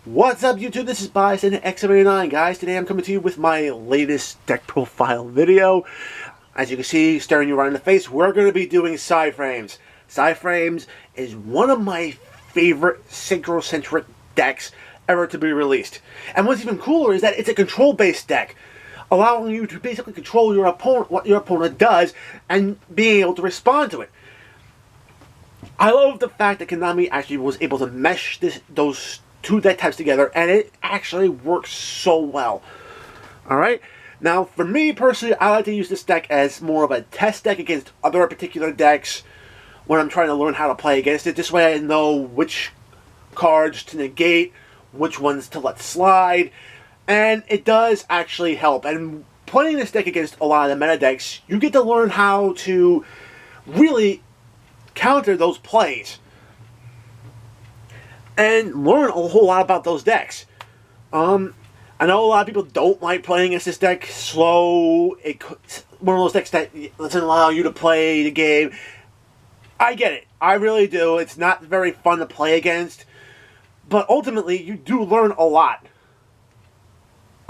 What's up, YouTube? This is PSY-X79, guys. Today I'm coming to you with my latest deck profile video. As you can see, staring you right in the face, we're going to be doing PSY-Frames. PSY-Frames is one of my favorite synchro-centric decks ever to be released. And what's even cooler is that it's a control-based deck, allowing you to basically control your opponent, what your opponent does, and being able to respond to it. I love the fact that Konami actually was able to mesh those two deck types together, and it actually works so well. Alright, now for me personally, I like to use this deck as more of a test deck against other particular decks when I'm trying to learn how to play against it. This way I know which cards to negate, which ones to let slide, and it does actually help. And playing this deck against a lot of the meta decks, you get to learn how to really counter those plays and learn a whole lot about those decks. I know a lot of people don't like playing against this deck. Slow, it's one of those decks that doesn't allow you to play the game. I get it. I really do. It's not very fun to play against. But ultimately, you do learn a lot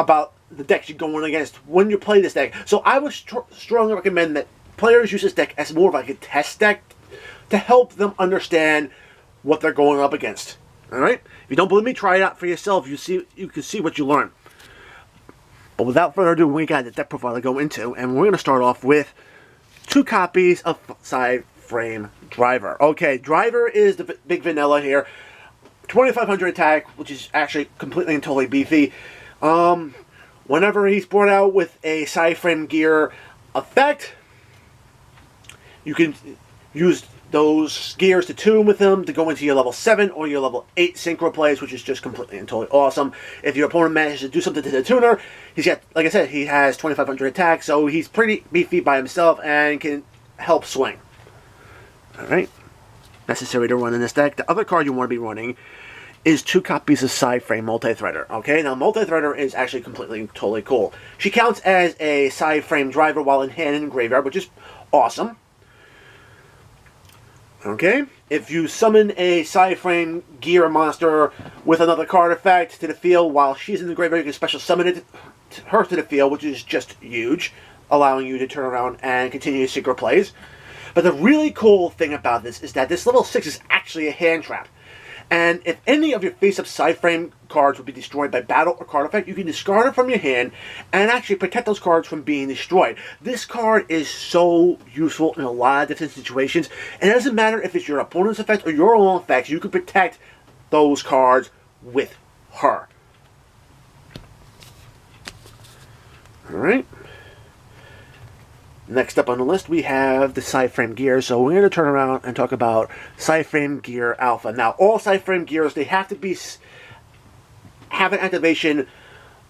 about the decks you're going against when you play this deck. So I would strongly recommend that players use this deck as more of like a test deck to help them understand what they're going up against. Alright? If you don't believe me, try it out for yourself. You can see what you learn. But without further ado, we got the deck profile to go into, and we're going to start off with 2 copies of PSY-Frame Driver. Okay, Driver is the big vanilla here. 2500 attack, which is actually completely and totally beefy. Whenever he's brought out with a PSY-Frame gear effect, you can use those gears to tune with him to go into your level 7 or your level 8 synchro plays, which is just completely and totally awesome. If your opponent manages to do something to the tuner, he's got, like I said, he has 2500 attack, so he's pretty beefy by himself and can help swing. Alright, necessary to run in this deck. The other card you want to be running is 2 copies of PSY-Frame Multi-Threader. Okay, now Multi-Threader is actually completely and totally cool. She counts as a PSY-Frame driver while in hand and in graveyard, which is awesome. Okay, if you summon a PSY-Frame gear monster with another card effect to the field while she's in the graveyard, you can special summon her to the field, which is just huge, allowing you to turn around and continue synchro plays. But the really cool thing about this is that this level 6 is actually a hand trap. And if any of your face-up PSY-Frame cards would be destroyed by battle or card effect, you can discard it from your hand and actually protect those cards from being destroyed. This card is so useful in a lot of different situations, and it doesn't matter if it's your opponent's effect or your own effects, you can protect those cards with her. Alright. Next up on the list, we have the PSY-Frame gear. So we're going to turn around and talk about PSY-Frame gear alpha. Now, all PSY-Frame gears, they have to have an activation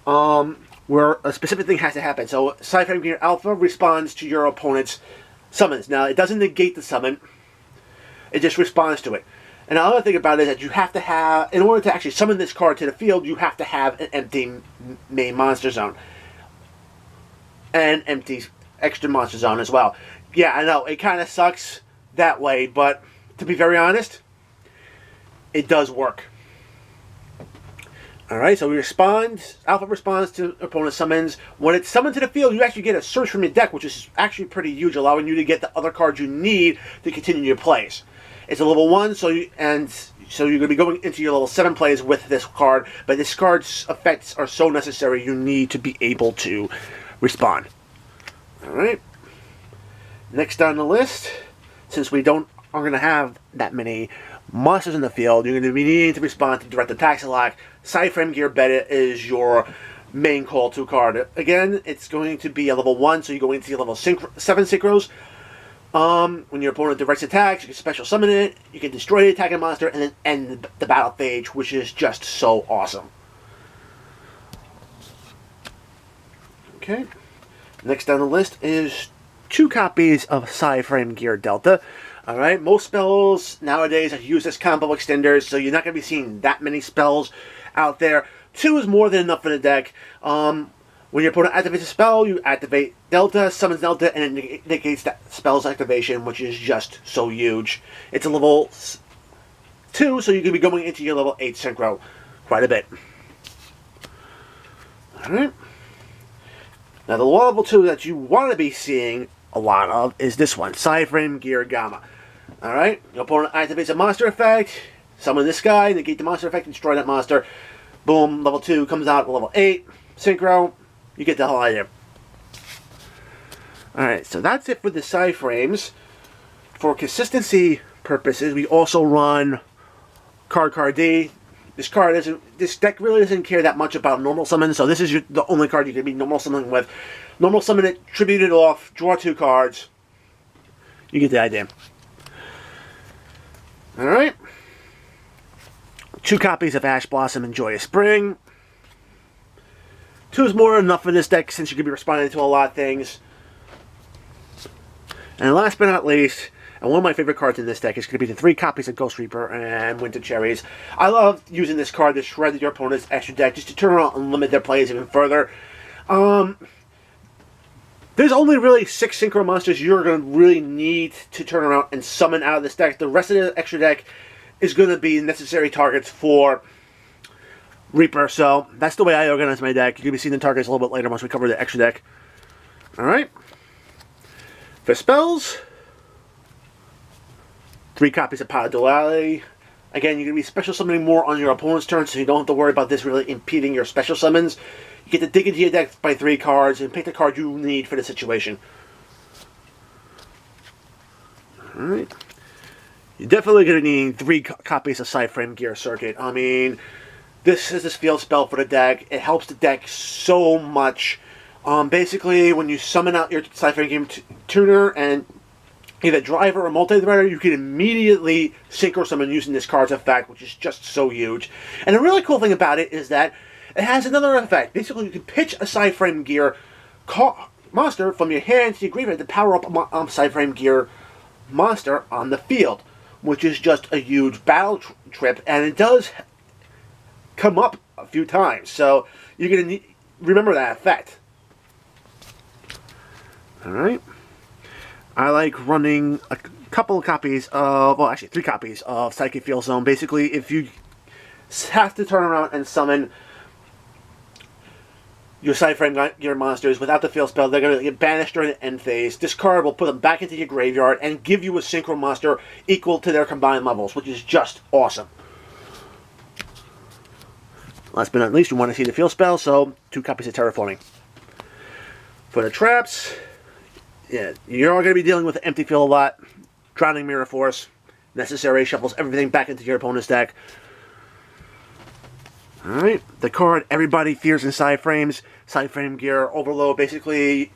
where a specific thing has to happen. So PSY-Frame gear alpha responds to your opponent's summons. Now, it doesn't negate the summon. It just responds to it. And the other thing about it is that you have to have, in order to actually summon this card to the field, you have to have an empty main monster zone. And empty extra monster zone as well. Yeah, I know, it kind of sucks that way, but to be very honest, it does work. Alright, so we respond, alpha responds to opponent summons. When it's summoned to the field, you actually get a search from your deck, which is actually pretty huge, allowing you to get the other cards you need to continue your plays. It's a level 1, so you're going to be going into your level 7 plays with this card, but this card's effects are so necessary, you need to be able to respond. Alright, next on the list, since we aren't going to have that many monsters in the field, you're going to be needing to respond to direct attacks a lot. PSY-Frame Gear Beta is your main call to card. Again, it's going to be a level 1, so you're going into your level 7 synchros. When your opponent directs attacks, you can special summon it, you can destroy the attacking monster, and then end the battle phase, which is just so awesome. Okay. Next on the list is 2 copies of PSY-Frame Gear Delta. Alright, most spells nowadays use this combo extenders, so you're not going to be seeing that many spells out there. 2 is more than enough for the deck. When your opponent activates a spell, you activate Delta, summons Delta, and it negates that spell's activation, which is just so huge. It's a level 2, so you can be going into your level 8 synchro. quite a bit. Alright. Now the level 2 that you want to be seeing a lot of is this one, PSY-Frameord Gamma. Alright, your opponent activates a monster effect, summon this guy, negate the monster effect, and destroy that monster. Boom, level 2 comes out at level 8, synchro, you get the hell out of here. Alright, so that's it for the PSY-Frames. For consistency purposes, we also run card D. This deck really doesn't care that much about normal summon, so this is the only card you can be normal summoning with. Normal summon it, tribute it off, draw 2 cards. You get the idea. Alright. 2 copies of Ash Blossom and Joyous Spring. 2 is more than enough for this deck since you could be responding to a lot of things. And last but not least, and one of my favorite cards in this deck is going to be the 3 copies of Ghost Reaper and Winter Cherries. I love using this card to shred your opponent's extra deck just to turn around and limit their plays even further. There's only really 6 synchro monsters you're going to really need to turn around and summon out of this deck. The rest of the extra deck is going to be necessary targets for Reaper. So that's the way I organize my deck. You're going to be seeing the targets a little bit later once we cover the extra deck. Alright. For spells, 3 copies of Pot of Duality. Again, you're going to be special summoning more on your opponent's turn, so you don't have to worry about this really impeding your special summons. You get to dig into your deck by 3 cards and pick the card you need for the situation. Alright. You're definitely going to need 3 copies of PSY-Frame Gear Circuit. I mean, this is this field spell for the deck. It helps the deck so much. Basically, when you summon out your PSY-Frame Game Tuner and either driver or multi-threader, you can immediately synchro summon using this card's effect, which is just so huge. And the really cool thing about it is that it has another effect. Basically, you can pitch a PSY-Frame Gear monster from your hand to your graveyard to power up a PSY-Frame Gear monster on the field, which is just a huge battle trip, and it does come up a few times. So you're going to remember that effect. Alright. I like running a couple of copies of, well, actually 3 copies of Psychic Field Zone. Basically, if you have to turn around and summon your PSY-Frame Gear monsters without the field spell, they're going to get banished during the end phase. This card will put them back into your graveyard and give you a synchro monster equal to their combined levels, which is just awesome. Last but not least, you want to see the field spell, so 2 copies of Terraforming. For the traps, yeah, you're going to be dealing with the empty field a lot. Drowning Mirror Force, necessary, shuffles everything back into your opponent's deck. Alright, the card everybody fears in PSY-Frames, PSY-Frame Gear Overload. Basically,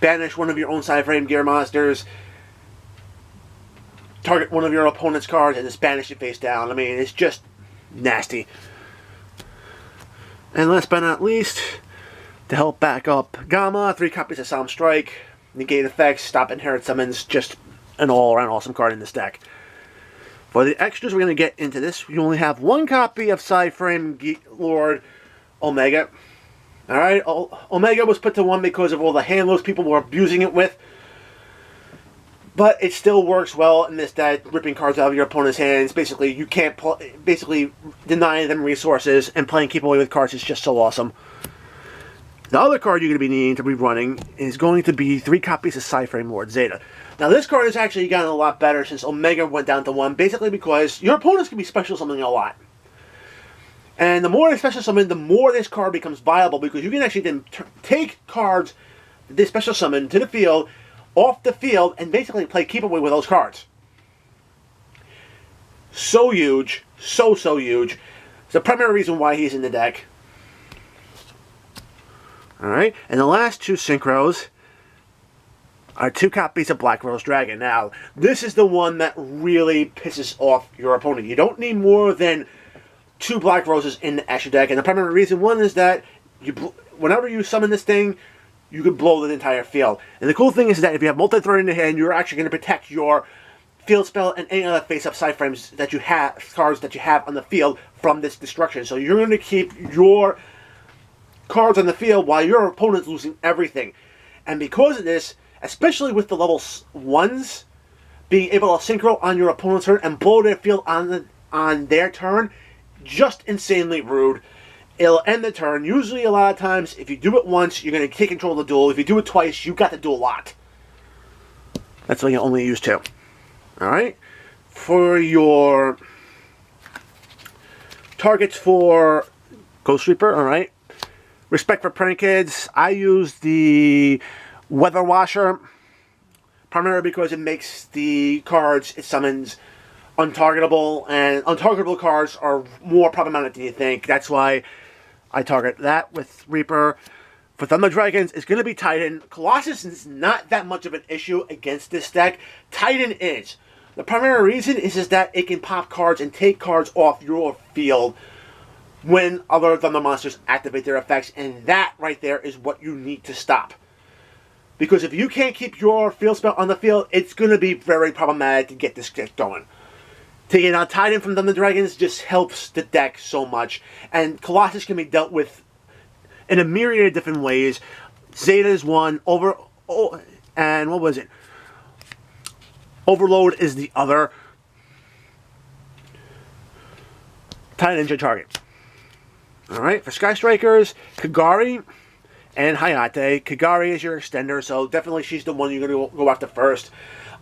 banish one of your own PSY-Frame Gear monsters, target one of your opponent's cards, and just banish it face down. I mean, it's just nasty. And last but not least, to help back up Gamma, 3 copies of Solemn Strike, negate effects, stop inherit summons, just an all-around awesome card in this deck. For the extras, we're going to get into this. You only have 1 copy of PSY-Framelord Omega. Alright, Omega was put to 1 because of all the handlers people were abusing it with. But it still works well in this deck, ripping cards out of your opponent's hands. Basically, you can't basically deny them resources, and playing keep away with cards is just so awesome. The other card you're going to be needing to be running is going to be 3 copies of PSY-Framelord Zeta. Now, this card has actually gotten a lot better since Omega went down to 1, basically because your opponents can be special summoning a lot. And the more they special summon, the more this card becomes viable, because you can actually then take cards that they special summon to the field, off the field, and basically play keep away with those cards. So huge. So huge. It's the primary reason why he's in the deck. Alright, and the last 2 synchros are 2 copies of Black Rose Dragon. Now, this is the one that really pisses off your opponent. You don't need more than 2 Black Roses in the extra deck, and the primary reason, one is that whenever you summon this thing, you can blow the entire field. And the cool thing is that if you have multi-threat in your hand, you're actually going to protect your field spell and any other face-up PSY-Frames that you have, cards that you have on the field from this destruction. So you're going to keep your cards on the field while your opponent's losing everything. And because of this, especially with the level 1s, being able to synchro on your opponent's turn and blow their field on their turn just insanely rude. It'll end the turn. Usually, a lot of times, if you do it once, you're going to take control of the duel. If you do it twice, you got the duel locked. That's why you only use 2. Alright? For your targets for Ghost Reaper, alright? Respect for Prank Kids, I use the Weather Washer, primarily because it makes the cards it summons untargetable, and untargetable cards are more problematic than you think. That's why I target that with Reaper. For Thunder Dragons, it's going to be Titan. Colossus is not that much of an issue against this deck. Titan is. The primary reason is that it can pop cards and take cards off your field when other Thunder monsters activate their effects, and that right there is what you need to stop. Because if you can't keep your field spell on the field, it's going to be very problematic to get this deck going. Taking out Titan from Thunder Dragons just helps the deck so much, and Colossus can be dealt with in a myriad of different ways. Zeta is one, and what was it? Overload is the other. Titan Ninja target. Alright, for Sky Strikers, Kagari and Hayate. Kagari is your extender, so definitely she's the one you're going to go after first.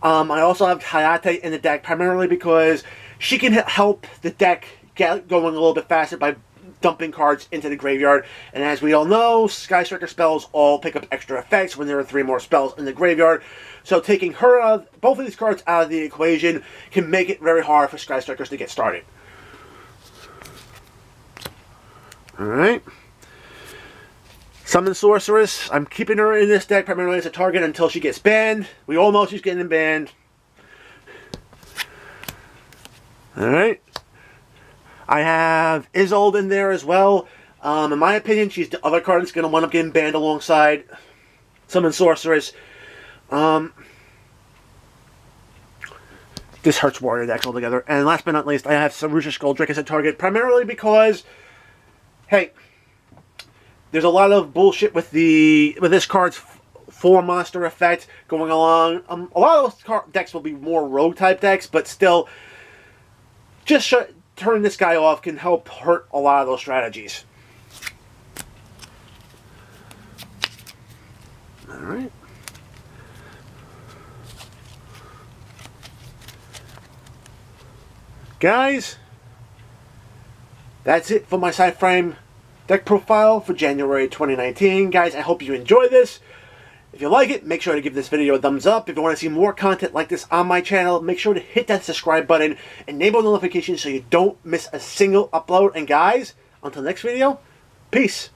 I also have Hayate in the deck primarily because she can help the deck get going a little bit faster by dumping cards into the graveyard. And as we all know, Sky Striker spells all pick up extra effects when there are 3 more spells in the graveyard. So taking her out, both of these cards out of the equation can make it very hard for Sky Strikers to get started. Alright. Summon Sorceress. I'm keeping her in this deck primarily as a target until she gets banned. We all know she's getting banned. Alright. I have Isolde in there as well. In my opinion, she's the other card that's going to wind up getting banned alongside Summon Sorceress. This hurts Warrior decks altogether. And last but not least, I have Sarusha Skuldrick as a target, primarily because, hey, there's a lot of bullshit with this card's 4 monster effect going along. A lot of those decks will be more rogue type decks, but still, just turning this guy off can help hurt a lot of those strategies. Alright. Guys, that's it for my PSY-Frame deck profile for January 2019. Guys, I hope you enjoy this. If you like it, make sure to give this video a thumbs up. If you want to see more content like this on my channel, make sure to hit that subscribe button, enable notifications so you don't miss a single upload. And guys, until next video, peace.